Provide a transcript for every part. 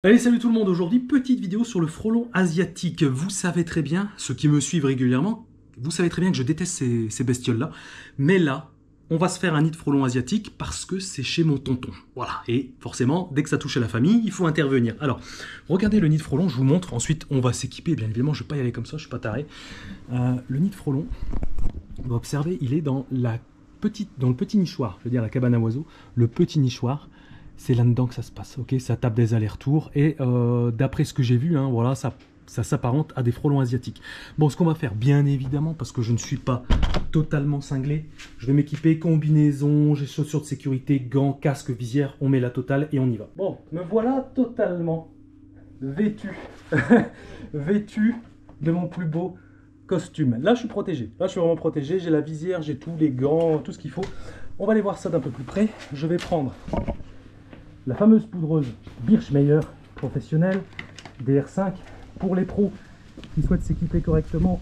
Allez, salut tout le monde. Aujourd'hui, petite vidéo sur le frelon asiatique. Vous savez très bien, ceux qui me suivent régulièrement, vous savez très bien que je déteste ces bestioles-là. Mais là, on va se faire un nid de frelon asiatique parce que c'est chez mon tonton. Voilà. Et forcément, dès que ça touche à la famille, il faut intervenir. Alors, regardez le nid de frelon, je vous montre. Ensuite, on va s'équiper. Bien évidemment, je ne vais pas y aller comme ça, je suis pas taré. Le nid de frelon, on va observer, il est dans le petit nichoir. Je veux dire, la cabane à oiseaux, le petit nichoir. C'est là-dedans que ça se passe, ok? Ça tape des allers-retours et d'après ce que j'ai vu, hein, voilà, ça s'apparente à des frelons asiatiques. Bon, ce qu'on va faire, bien évidemment, parce que je ne suis pas totalement cinglé, je vais m'équiper, combinaison, j'ai chaussures de sécurité, gants, casque, visière, on met la totale et on y va. Bon, me voilà totalement vêtu, vêtu de mon plus beau costume. Là, je suis protégé, là, je suis vraiment protégé, j'ai la visière, j'ai tous les gants, tout ce qu'il faut. On va aller voir ça d'un peu plus près. Je vais prendre la fameuse poudreuse Birchmeier professionnelle, DR5. Pour les pros qui souhaitent s'équiper correctement,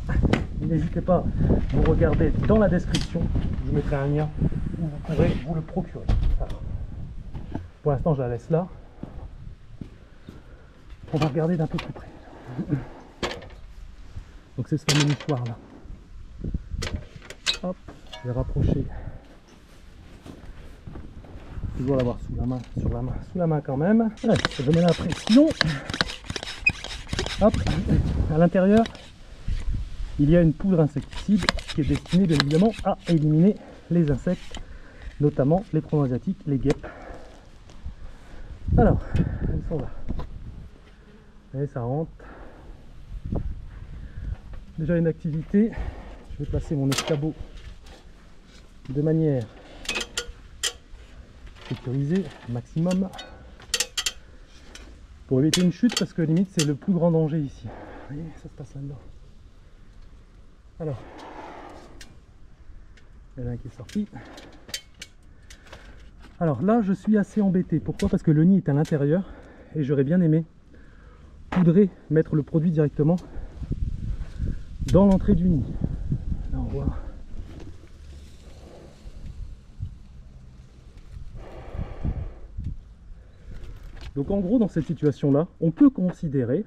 n'hésitez pas, vous regardez dans la description, je vous mettrai un lien où vous pourrez vous le procurer. Alors, pour l'instant, je la laisse là. On va regarder d'un peu plus près. Donc c'est ce fameux nichoir là. Hop, je vais rapprocher. Toujours l'avoir sous la main quand même. Voilà, je mets la pression. Hop, à l'intérieur, il y a une poudre insecticide qui est destinée bien évidemment à éliminer les insectes, notamment les frelons asiatiques, les guêpes. Alors, elles sont là. Et ça rentre. Déjà une activité. Je vais placer mon escabeau de manière sécurisée maximum pour éviter une chute, parce que limite c'est le plus grand danger ici. Vous voyez, ça se passe là-dedans. Alors, il y en a un qui est sorti. Alors là, je suis assez embêté. Pourquoi? Parce que le nid est à l'intérieur et j'aurais bien aimé poudrer, mettre le produit directement dans l'entrée du nid. Là, on voit. Donc en gros, dans cette situation-là, on peut considérer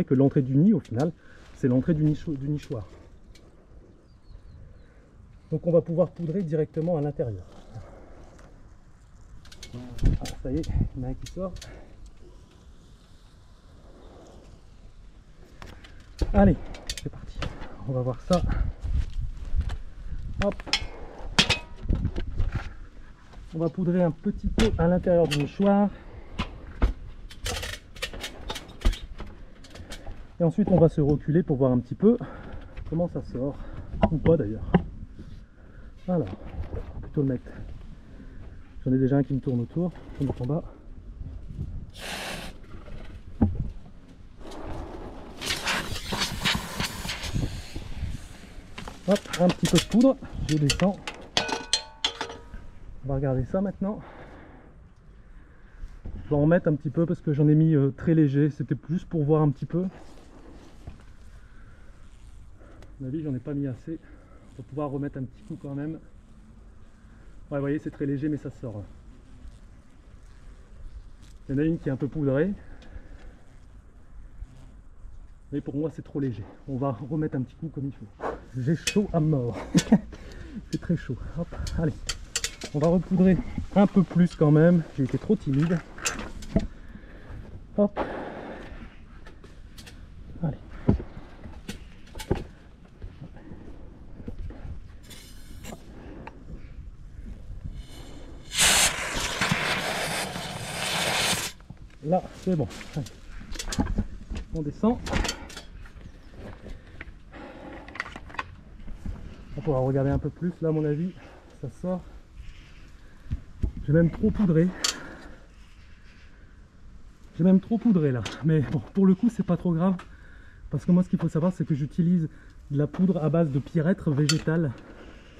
que l'entrée du nid, au final, c'est l'entrée du nichoir. Donc on va pouvoir poudrer directement à l'intérieur. Ah, ça y est, il y en a un qui sort. Allez, c'est parti. On va voir ça. Hop. On va poudrer un petit peu à l'intérieur du nichoir. Et ensuite on va se reculer pour voir un petit peu comment ça sort, ou pas d'ailleurs. Alors, on va plutôt le mettre. J'en ai déjà un qui me tourne autour, je vais mettre en bas. Hop, un petit peu de poudre, je descends. On va regarder ça maintenant. Je vais en mettre un petit peu parce que j'en ai mis très léger, c'était plus pour voir un petit peu. À mon avis, j'en ai pas mis assez. On va pouvoir remettre un petit coup quand même. Ouais, vous voyez, c'est très léger, mais ça sort. Il y en a une qui est un peu poudrée. Mais pour moi, c'est trop léger. On va remettre un petit coup comme il faut. J'ai chaud à mort. C'est très chaud. Hop, allez. On va repoudrer un peu plus quand même. J'ai été trop timide. Hop. Allez. Là, c'est bon. Allez. On descend. On pourra regarder un peu plus. Là, à mon avis, ça sort. J'ai même trop poudré. J'ai même trop poudré là. Mais bon, pour le coup, c'est pas trop grave. Parce que moi, ce qu'il faut savoir, c'est que j'utilise de la poudre à base de pierreître végétale.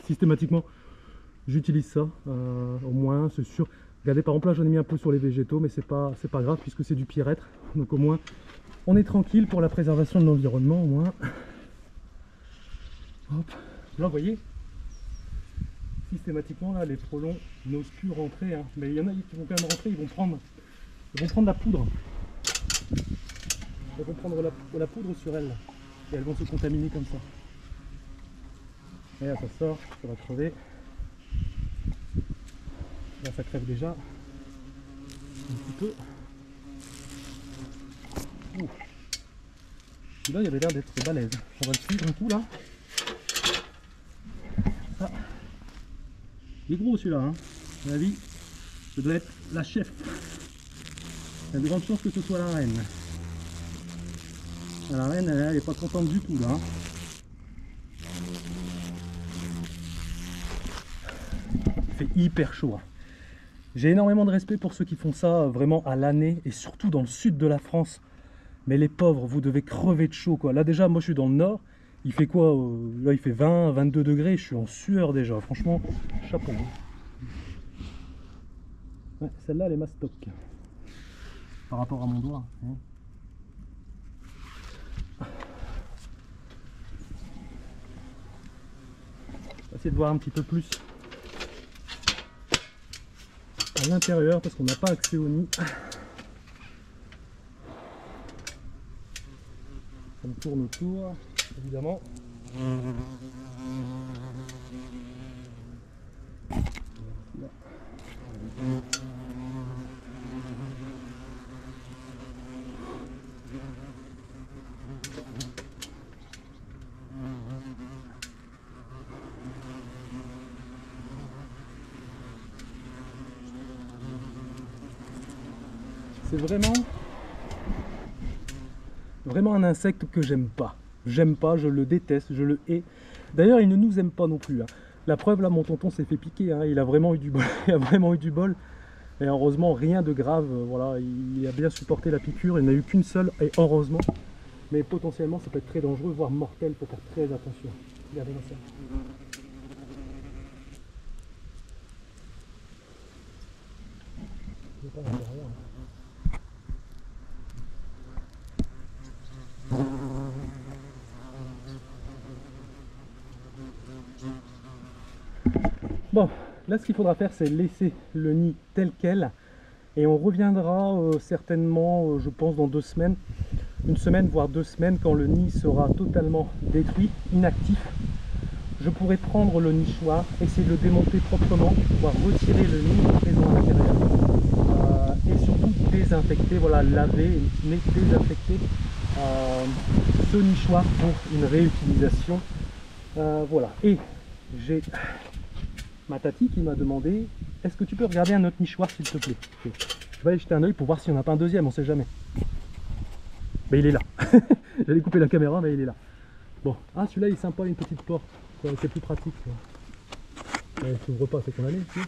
Systématiquement, j'utilise ça. Au moins, c'est sûr. Regardez, par exemple, là, j'en ai mis un peu sur les végétaux, mais c'est pas grave puisque c'est du pierreître. Donc au moins, on est tranquille pour la préservation de l'environnement, au moins. Hop. Là, vous voyez, systématiquement, là, les frelons n'osent plus rentrer. Hein. Mais il y en a qui vont quand même rentrer, ils vont prendre la poudre. Elles vont prendre la poudre sur elles et elles vont se contaminer comme ça. Et là ça sort, ça va crever. Là ça crève déjà un petit peu. Celui-là il avait l'air d'être balèze. On va le suivre un coup là. Ah. Il est gros celui-là, hein. À mon avis, ça doit être la chef. Il y a de grandes chances que ce soit la reine. La reine, elle n'est pas contente du tout là. Hein. Il fait hyper chaud. Hein. J'ai énormément de respect pour ceux qui font ça vraiment à l'année et surtout dans le sud de la France. Mais les pauvres, vous devez crever de chaud quoi. Là déjà, moi je suis dans le nord. Il fait quoi là il fait 20, 22 degrés. Je suis en sueur déjà. Franchement, chapeau. Ouais, celle-là, elle est mastoc. Par rapport à mon doigt. Hein. On va essayer de voir un petit peu plus à l'intérieur parce qu'on n'a pas accès au nid. Ça me tourne autour, évidemment. C'est vraiment un insecte que j'aime pas. J'aime pas, je le déteste, je le hais. D'ailleurs, il ne nous aime pas non plus. Hein. La preuve, là, mon tonton s'est fait piquer. Hein. Il a vraiment eu du bol. Il a vraiment eu du bol. Et heureusement, rien de grave. Voilà, il a bien supporté la piqûre. Il n'y en a eu qu'une seule, et heureusement. Mais potentiellement, ça peut être très dangereux, voire mortel. Il faut faire très attention. Regardez-moi ça. Il n'est pas à l'intérieur. Hein. Bon, là ce qu'il faudra faire c'est laisser le nid tel quel et on reviendra certainement, je pense dans 2 semaines, une semaine voire 2 semaines quand le nid sera totalement détruit, inactif. Je pourrai prendre le nichoir, essayer de le démonter proprement, pouvoir retirer le nid présent à l'intérieur et surtout désinfecter, voilà, laver, mais désinfecter ce nichoir pour une réutilisation. Voilà, et j'ai ma tati qui m'a demandé est-ce que tu peux regarder un autre nichoir s'il te plaît. Je vais aller jeter un oeil pour voir s'il n'y en a pas un deuxième, on sait jamais. Mais il est là. J'allais couper la caméra mais il est là. Bon, ah celui-là il est sympa, une petite porte, c'est plus pratique. Elle s'ouvre pas, c'est qu'on allait ici.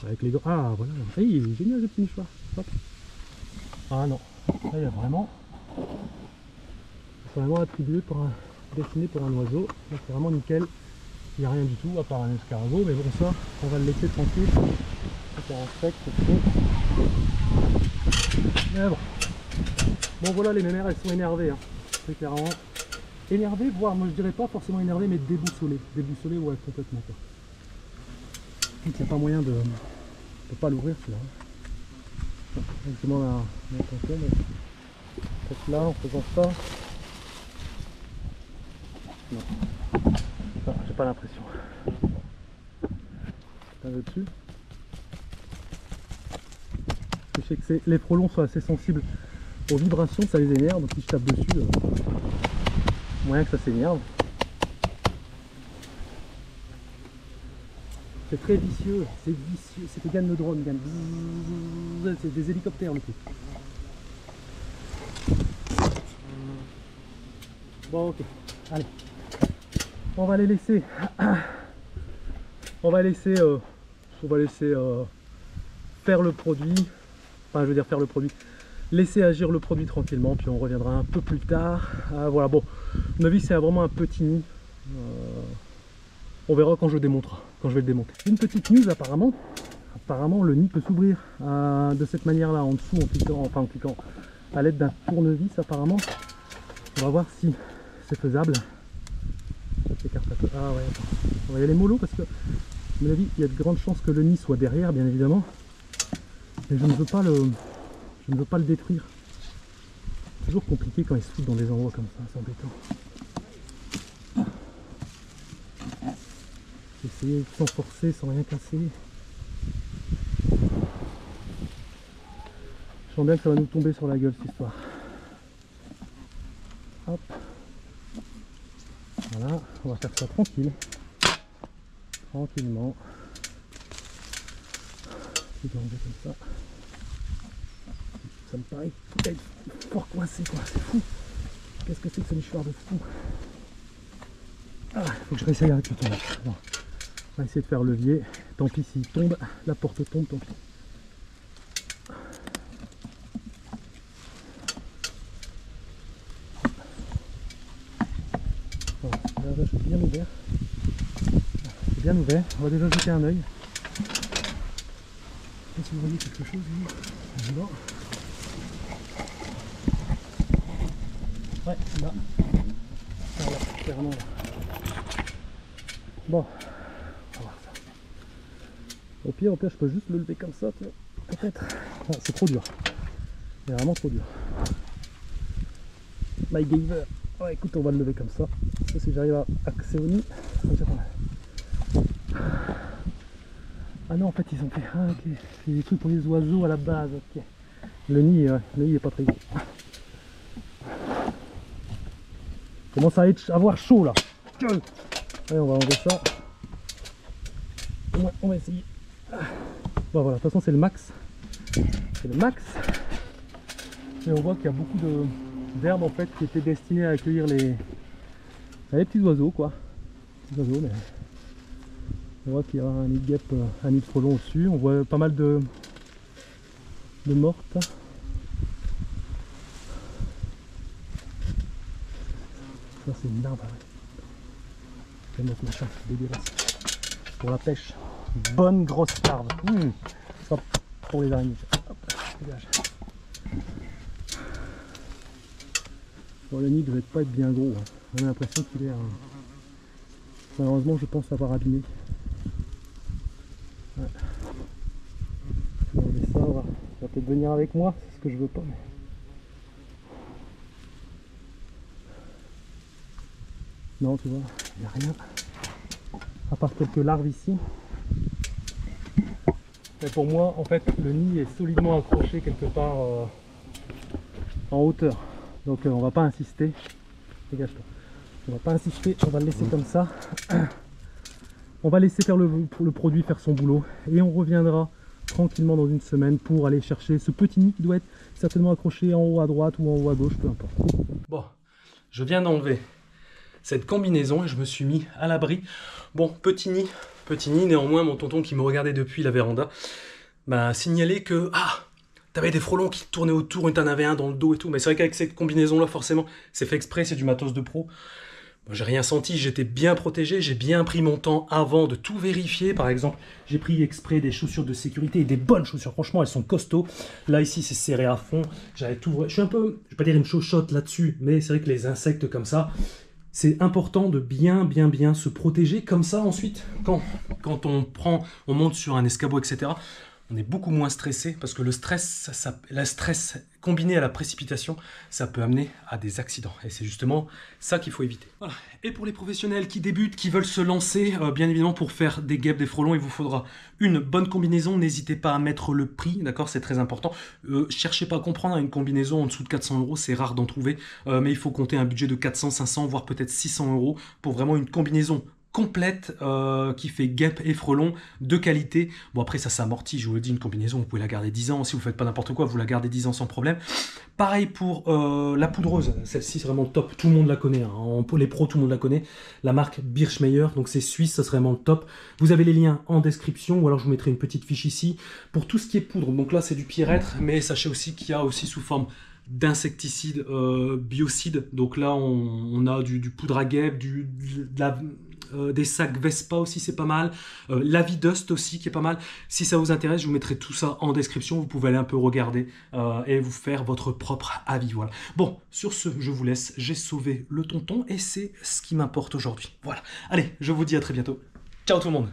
Avec les gars. Ah voilà, hey, il est génial ce petit nichoir. Hop. Ah non, là il y a vraiment. C'est vraiment attribué pour un. Dessiné pour un oiseau, donc c'est vraiment nickel. Il n'y a rien du tout à part un escargot, mais bon ça on va le laisser tranquille. C'est un sec, c'est bon. Mais bon. Bon voilà, les mémères elles sont énervées, hein. C'est clairement énervées, voire moi je dirais pas forcément énervées mais déboussolées. Déboussolées ouais complètement quoi. Donc il n'y a pas moyen de pas l'ouvrir celui-là. Je demande à mon tonton, mais peut-être là en faisant ça. Non, ah, j'ai pas l'impression. Un peu dessus. Je sais que les frelons sont assez sensibles aux vibrations, ça les énerve, donc si je tape dessus, moyen que ça s'énerve. C'est très vicieux, c'est Gagne le drone, c'est des hélicoptères le truc. Bon ok, allez. On va les laisser. On va laisser faire le produit. Enfin, je veux dire faire le produit. Laisser agir le produit tranquillement, puis on reviendra un peu plus tard. Voilà, bon, mon avis c'est vraiment un petit nid. On verra quand je démonterai, quand je vais le démonter. Une petite news apparemment. Apparemment le nid peut s'ouvrir de cette manière-là, en dessous, en cliquant à l'aide d'un tournevis apparemment. On va voir si c'est faisable. Ah ouais, on va y aller mollo parce que, à mon avis, il y a de grandes chances que le nid soit derrière, bien évidemment. Mais je ne veux pas le Je ne veux pas le détruire. C'est toujours compliqué quand ils se foutent dans des endroits comme ça, c'est embêtant. Essayer sans forcer, sans rien casser. Je sens bien que ça va nous tomber sur la gueule cette histoire. Hop. Voilà, on va faire ça tranquille. Tranquillement. Je vais enlever comme ça. Ça me paraît peut-être fort coincé quoi, c'est fou. Qu'est-ce que c'est que ce nichoir de fou? Ah, faut que je réessaye avec le tournage. Bon. On va essayer de faire levier. Tant pis s'il tombe, la porte tombe, tant pis. Voilà, là, c'est bien ouvert. C'est bien ouvert. On va déjà jeter un œil. Je sais pas si vous voyez quelque chose. Non. Ouais, là. Voilà, clairement là. Bon, on va voir ça. Au pire, je peux juste le lever comme ça, tu vois. Peut-être. Ah, c'est trop dur. C'est vraiment trop dur. My Giver. Ouais, écoute, on va le lever comme ça. Ça, si j'arrive à accéder au nid, ça me fait pas mal. Ah non, en fait, ils ont fait. Ah, ok. C'est des trucs pour les oiseaux à la base, ok. Le nid est pas très gros. Commence à avoir chaud là. Allez, on va enlever ça. Au moins, on va essayer. Bon voilà, de toute façon c'est le max. C'est le max. Et on voit qu'il y a beaucoup d'herbes en fait qui étaient destinées à accueillir les petits oiseaux quoi. Petits oiseaux, mais on voit qu'il y a un nid de guêpe, un nid de frelon au-dessus. On voit pas mal de mortes. Ça c'est une arbre. C'est notre machin, c'est dégueulasse. Pour la pêche, bonne grosse larve. Ça pour les araignées. Hop, dégage. Bon, le nid ne devait pas être bien gros. Hein. On a l'impression qu'il est. Malheureusement, je pense avoir abîmé. Ouais. On va enlever ça, on va peut-être venir avec moi, c'est ce que je veux pas. Mais... Non, tu vois, il n'y a rien. À part quelques larves ici. Mais pour moi, en fait, le nid est solidement accroché quelque part en hauteur. Donc on va pas insister. Dégage-toi. On va pas insister, on va le laisser comme ça. On va laisser faire le produit faire son boulot. Et on reviendra tranquillement dans une semaine pour aller chercher ce petit nid qui doit être certainement accroché en haut à droite ou en haut à gauche, peu importe. Bon, je viens d'enlever cette combinaison et je me suis mis à l'abri. Bon, petit nid, néanmoins mon tonton qui me regardait depuis la véranda m'a signalé que t'avais des frelons qui tournaient autour et t'en avais un dans le dos et tout. Mais c'est vrai qu'avec cette combinaison là forcément c'est fait exprès, c'est du matos de pro. Bon, j'ai rien senti, j'étais bien protégé, j'ai bien pris mon temps avant de tout vérifier. Par exemple, j'ai pris exprès des chaussures de sécurité et des bonnes chaussures, franchement elles sont costauds. Là ici c'est serré à fond, j'avais tout... Je suis un peu, je vais pas dire une chochotte là-dessus, mais c'est vrai que les insectes comme ça, c'est important de bien se protéger. Comme ça ensuite, quand on monte sur un escabeau, etc., on est beaucoup moins stressé parce que le stress combiné à la précipitation, ça peut amener à des accidents. Et c'est justement ça qu'il faut éviter. Voilà. Et pour les professionnels qui débutent, qui veulent se lancer, bien évidemment, pour faire des guêpes, des frelons, il vous faudra une bonne combinaison. N'hésitez pas à mettre le prix, d'accord, c'est très important. Cherchez pas à comprendre, une combinaison en dessous de 400 €, c'est rare d'en trouver. Mais il faut compter un budget de 400, 500, voire peut-être 600 € pour vraiment une combinaison complète qui fait guêpe et frelon de qualité. Bon après ça s'amortit, je vous le dis, une combinaison vous pouvez la garder 10 ans, si vous faites pas n'importe quoi vous la gardez 10 ans sans problème. Pareil pour la poudreuse, celle-ci c'est vraiment top, tout le monde la connaît, hein. Pour les pros tout le monde la connaît, la marque Birchmeier, donc c'est suisse, ça serait vraiment le top. Vous avez les liens en description ou alors je vous mettrai une petite fiche ici. Pour tout ce qui est poudre, donc là c'est du Pierrette, mais sachez aussi qu'il y a aussi sous forme d'insecticides, biocides, donc là on a du poudre à guêpe, des sacs Vespa aussi c'est pas mal, l'Avidust aussi qui est pas mal. Si ça vous intéresse je vous mettrai tout ça en description, vous pouvez aller un peu regarder et vous faire votre propre avis. Voilà. Bon, sur ce je vous laisse, j'ai sauvé le tonton et c'est ce qui m'importe aujourd'hui. Voilà, allez je vous dis à très bientôt, ciao tout le monde.